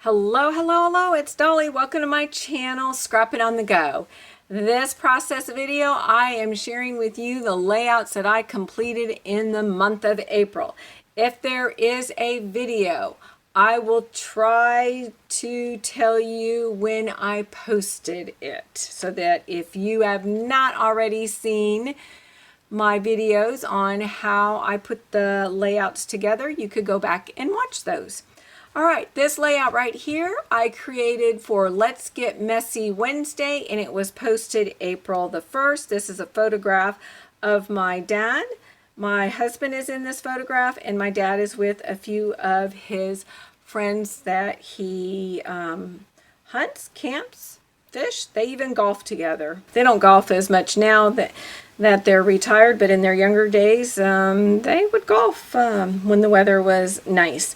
Hello, hello, hello, it's Dolly. Welcome to my channel, Scrapping on the Go. This process video, I am sharing with you the layouts that I completed in the month of April. If there is a video, I will try to tell you when I posted it so that if you have not already seen my videos on how I put the layouts together, you could go back and watch those. All right, this layout right here I created for Let's Get Messy Wednesday, and it was posted April the 1st. This is a photograph of my dad. My husband is in this photograph, and my dad is with a few of his friends that he hunts, camps, fish. They even golf together. They don't golf as much now that they're retired, but in their younger days, they would golf when the weather was nice.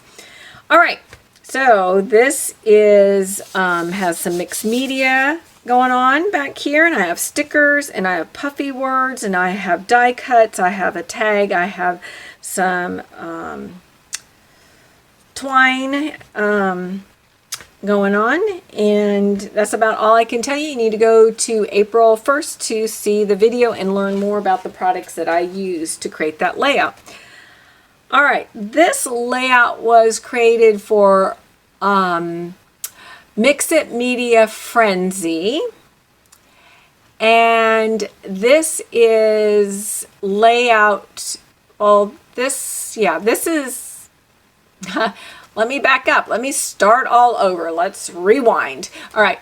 All right, so this is has some mixed media going on back here, and I have stickers, and I have puffy words, and I have die cuts, I have a tag, I have some twine going on, and that's about all I can tell you. You need to go to April 1st to see the video and learn more about the products that I used to create that layout. All right, this layout was created for Mix It Media Frenzy, and this is layout, well, this is, let me back up, let me start all over, let's rewind. All right,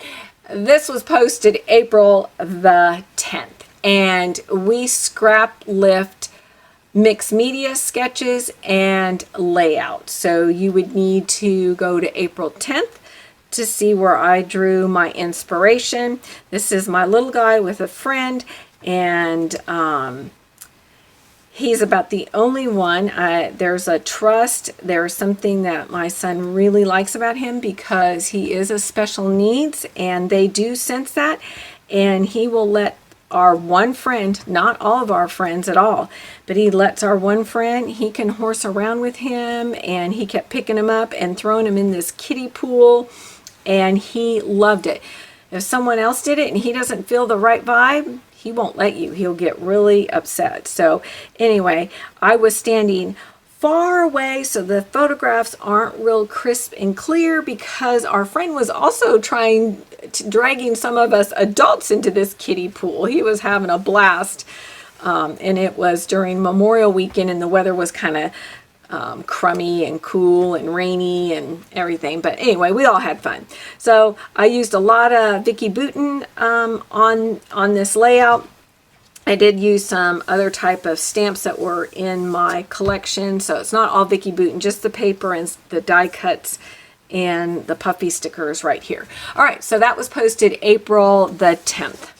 this was posted April the 10th, and we scrap lift mixed media sketches and layout. So you would need to go to April 10th to see where I drew my inspiration. This is my little guy with a friend, and he's about the only one. There's a trust. There's something that my son really likes about him because he is a special needs, and they do sense that, and he will let our one friend, not all of our friends at all, but he lets our one friend, he can horse around with him, and he kept picking him up and throwing him in this kiddie pool, and he loved it. If someone else did it and he doesn't feel the right vibe, he won't let you. He'll get really upset. So anyway, I was standing far away so the photographs aren't real crisp and clear because our friend was also dragging some of us adults into this kiddie pool. He was having a blast, and it was during Memorial Weekend, and the weather was kind of crummy and cool and rainy and everything. But anyway, we all had fun. So I used a lot of Vicki Boutin on this layout. I did use some other type of stamps that were in my collection, so it's not all Vicki Boutin, just the paper and the die cuts and the puffy stickers right here. All right, so that was posted April the 10th.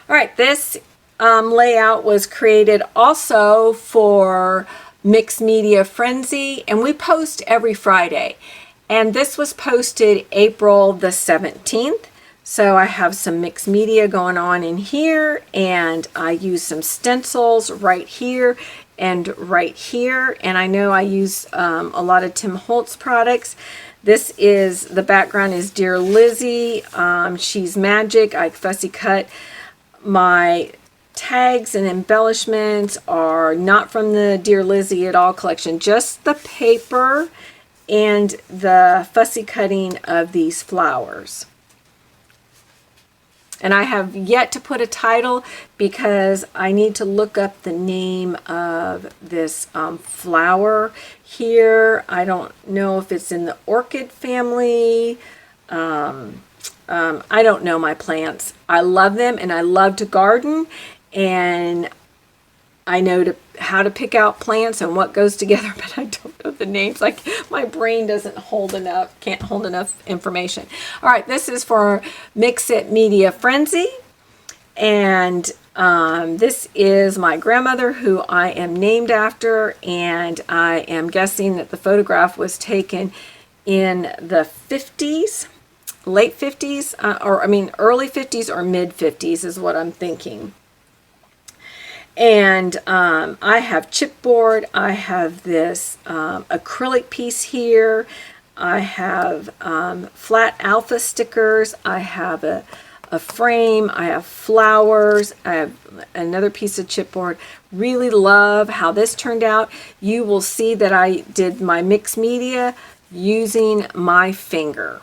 All right, this layout was created also for Mixed Media Frenzy, and we post every Friday. And this was posted April the 17th. So I have some mixed media going on in here, and I use some stencils right here and right here. And I know I use a lot of Tim Holtz products. This is, the background is Dear Lizzie. She's magic. I fussy cut. My tags and embellishments are not from the Dear Lizzie at All collection, just the paper and the fussy cutting of these flowers. And I have yet to put a title because I need to look up the name of this flower here. I don't know if it's in the orchid family. I don't know my plants. I love them, and I love to garden, and I know how to pick out plants and what goes together, but I don't know the names. Like, my brain can't hold enough information. All right, this is for Mix It Media Frenzy, and this is my grandmother, who I am named after, and I am guessing that the photograph was taken in the 50s, late 50s, early 50s or mid 50s is what I'm thinking. And I have chipboard. I have this acrylic piece here. I have flat alpha stickers. I have a frame. I have flowers. I have another piece of chipboard. Really love how this turned out. You will see that I did my mixed media using my finger.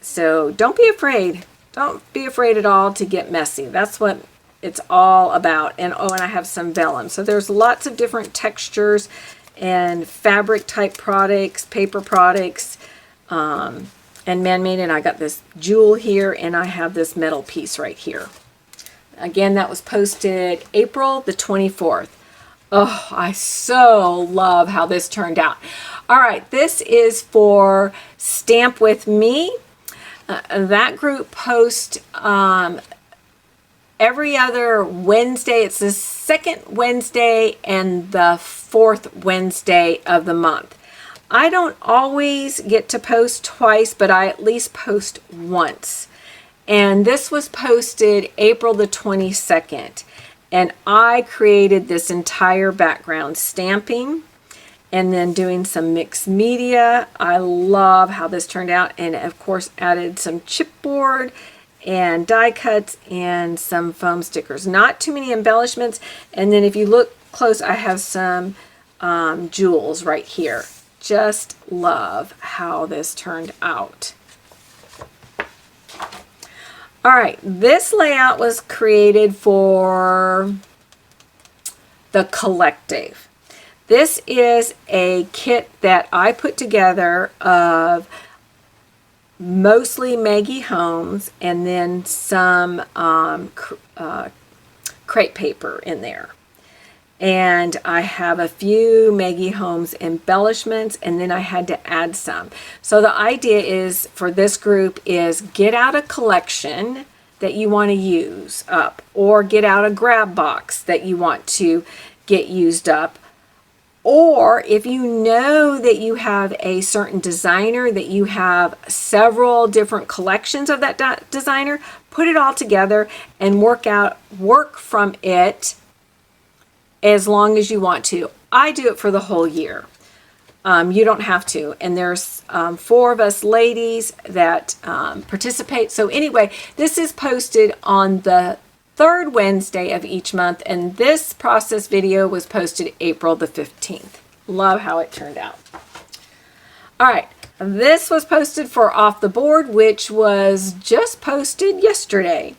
So don't be afraid. Don't be afraid at all to get messy. That's what it's all about. And oh, and I have some vellum. So there's lots of different textures and fabric type products, paper products, and man-made. And I got this jewel here, and I have this metal piece right here. Again, that was posted April the 24th. Oh, I so love how this turned out. All right, this is for Stamp With Me. That group posts every other Wednesday. It's the second Wednesday and the fourth Wednesday of the month. I don't always get to post twice, but I at least post once. And this was posted April the 22nd. And I created this entire background stamping and then doing some mixed media. I love how this turned out, and of course added some chipboard and die cuts and some foam stickers. Not too many embellishments. And then if you look close, I have some jewels right here. Just love how this turned out. All right, this layout was created for the collective. This is a kit that I put together of mostly Maggie Holmes and then some crepe paper in there. And I have a few Maggie Holmes embellishments, and then I had to add some. So the idea is for this group is get out a collection that you want to use up, or get out a grab box that you want to get used up. Or if you know that you have a certain designer, that you have several different collections of that designer, put it all together and work from it as long as you want to. I do it for the whole year. You don't have to. And there's 4 of us ladies that participate. So anyway, this is posted on the 3rd Wednesday of each month, and this process video was posted April the 15th. Love how it turned out. All right, this was posted for Off the Board, which was just posted yesterday.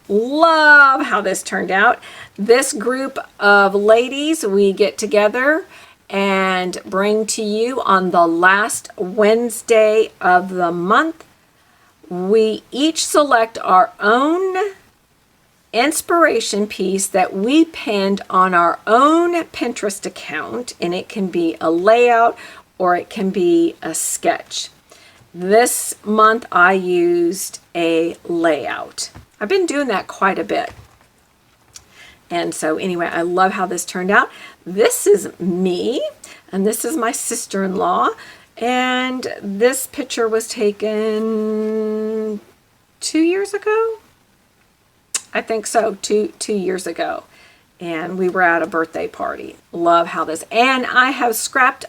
Love how this turned out. This group of ladies, we get together and bring to you on the last Wednesday of the month. We each select our own inspiration piece that we pinned on our own Pinterest account, and it can be a layout or it can be a sketch. This month I used a layout. I've been doing that quite a bit. And so anyway, I love how this turned out. This is me, and this is my sister-in-law, and this picture was taken 2 years ago. I think so, two years ago. And we were at a birthday party. Love how this, and I have scrapped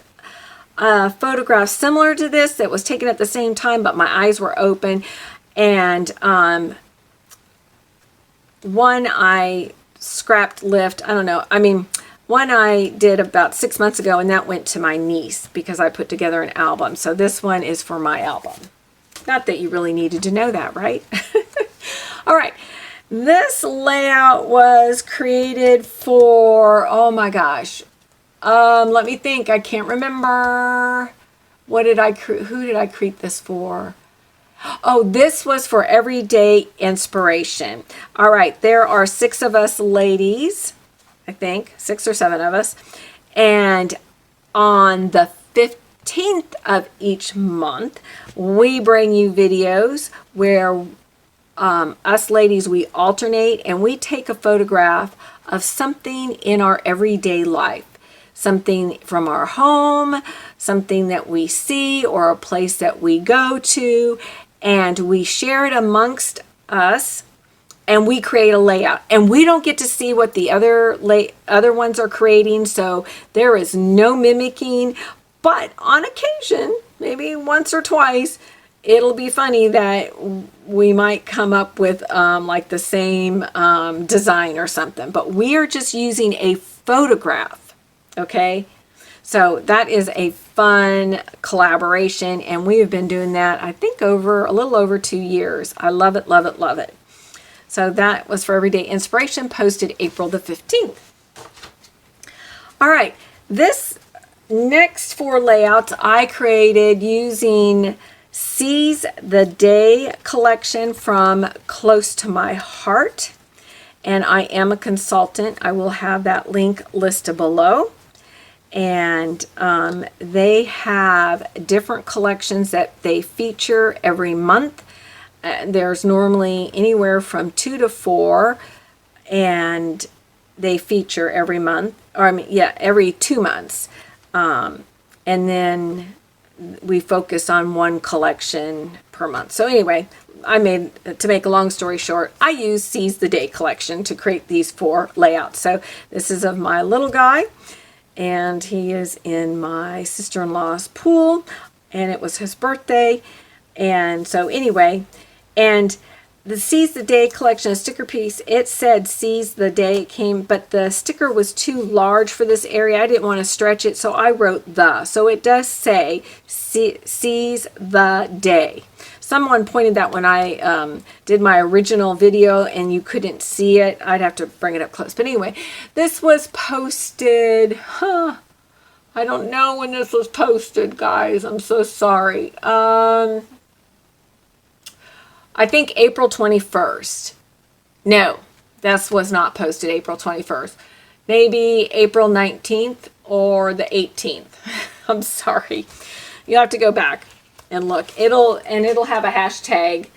a photograph similar to this that was taken at the same time, but my eyes were open. And one I scrapped lift, I don't know, I mean, one I did about 6 months ago, and that went to my niece because I put together an album. So this one is for my album. Not that you really needed to know that, right? All right. This layout was created for, oh my gosh, let me think. I can't remember. Who did I create this for? Oh, this was for Everyday Inspiration. All right, there are 6 of us ladies, I think, 6 or 7 of us. And on the 15th of each month, we bring you videos where us ladies, we alternate and we take a photograph of something in our everyday life. Something from our home, something that we see, or a place that we go to, and we share it amongst us, and we create a layout. And we don't get to see what the other ones are creating, so there is no mimicking. But on occasion, maybe once or twice, it'll be funny that we might come up with like the same design or something, but we are just using a photograph, okay? So that is a fun collaboration, and we have been doing that, I think, over a little over 2 years. I love it, love it, love it. So that was for Everyday Inspiration, posted April the 15th. All right, this next 4 layouts I created using Seize the Day collection from Close to My Heart. And I am a consultant. I will have that link listed below. And they have different collections that they feature every month. There's normally anywhere from 2 to 4, and they feature every month, or every 2 months. And then we focus on one collection per month. So anyway, to make a long story short, I use Seize the Day collection to create these 4 layouts. So this is of my little guy, and he is in my sister-in-law's pool, and it was his birthday. And so anyway, and the Seize the Day collection, a sticker piece, it said Seize the Day but the sticker was too large for this area. I didn't want to stretch it, so I wrote the. So it does say Seize the Day. Someone pointed that when I did my original video and you couldn't see it. I'd have to bring it up close. But anyway, this was posted, I don't know when this was posted, guys. I'm so sorry. I think April 21st. No, this was not posted April 21st. Maybe April 19th or the 18th. I'm sorry. You'll have to go back and look. It'll have a hashtag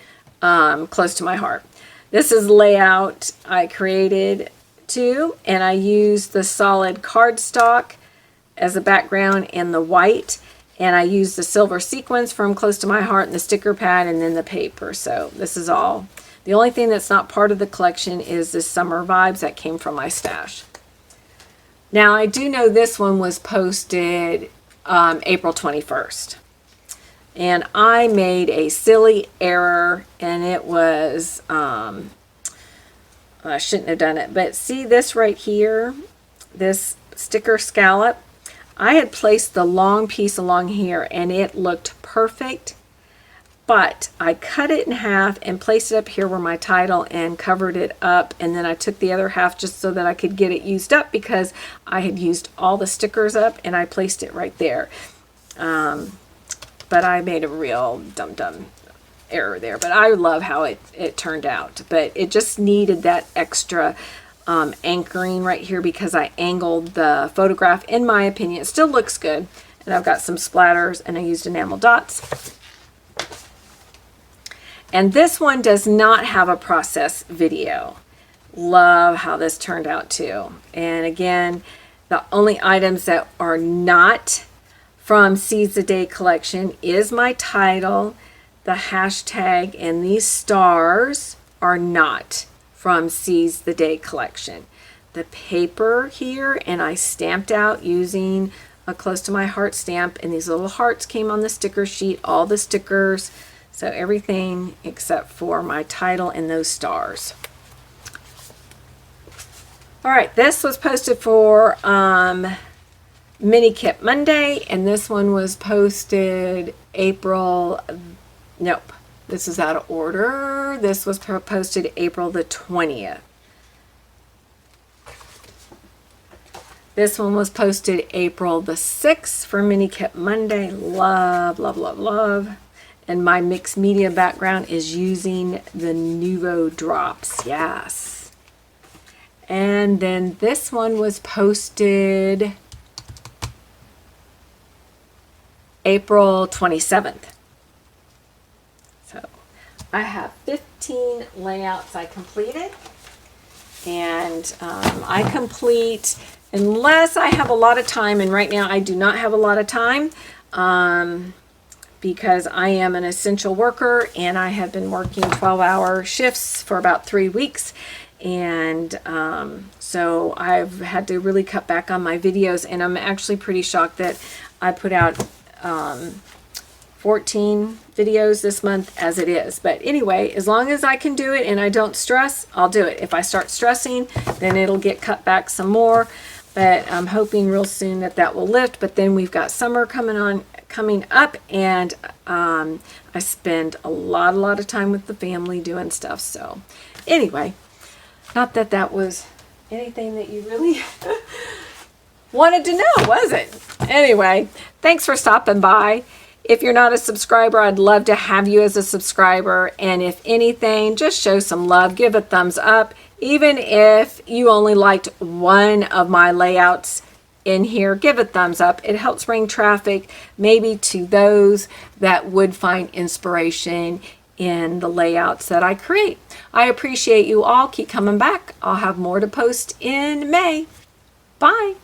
Close to My Heart. This is layout I created too, and I used the solid cardstock as a background and the white. And I used the silver sequins from Close to My Heart and the sticker pad and then the paper. So this is all. The only thing that's not part of the collection is this Summer Vibes that came from my stash. Now I do know this one was posted April 21st. And I made a silly error, and it was, I shouldn't have done it. But see this right here, this sticker scallop? I had placed the long piece along here and it looked perfect, but I cut it in half and placed it up here where my title and covered it up, and then I took the other half just so that I could get it used up because I had used all the stickers up, and I placed it right there. But I made a real dumb error there, but I love how it turned out. But it just needed that extra anchoring right here because I angled the photograph. In my opinion, it still looks good, and I've got some splatters, and I used enamel dots. And this one does not have a process video. Love how this turned out too. And again, the only items that are not from Seize the Day collection is my title, the hashtag, and these stars are not from Seize the Day collection. The paper here, and I stamped out using a Close to My Heart stamp, and these little hearts came on the sticker sheet, all the stickers, so everything except for my title and those stars. All right, this was posted for Mini Kit Monday, and this one was posted April, nope. This is out of order. This was posted April the 20th. This one was posted April the 6th for Mini Kit Monday. Love, love, love, love. And my mixed media background is using the Nuvo drops. Yes. And then this one was posted April 27th. I have 15 layouts I completed, and I complete unless I have a lot of time, and right now I do not have a lot of time because I am an essential worker and I have been working 12-hour shifts for about 3 weeks, and so I've had to really cut back on my videos, and I'm actually pretty shocked that I put out 14 videos this month as it is. But anyway, as long as I can do it and I don't stress, I'll do it. If I start stressing, then it'll get cut back some more. But I'm hoping real soon that that will lift. But then we've got summer coming up, and I spend a lot of time with the family doing stuff. So anyway, not that that was anything that you really wanted to know, was it? Anyway, thanks for stopping by. If you're not a subscriber, I'd love to have you as a subscriber. And if anything, just show some love. Give a thumbs up. Even if you only liked one of my layouts in here, give a thumbs up. It helps bring traffic maybe to those that would find inspiration in the layouts that I create. I appreciate you all. Keep coming back. I'll have more to post in May. Bye.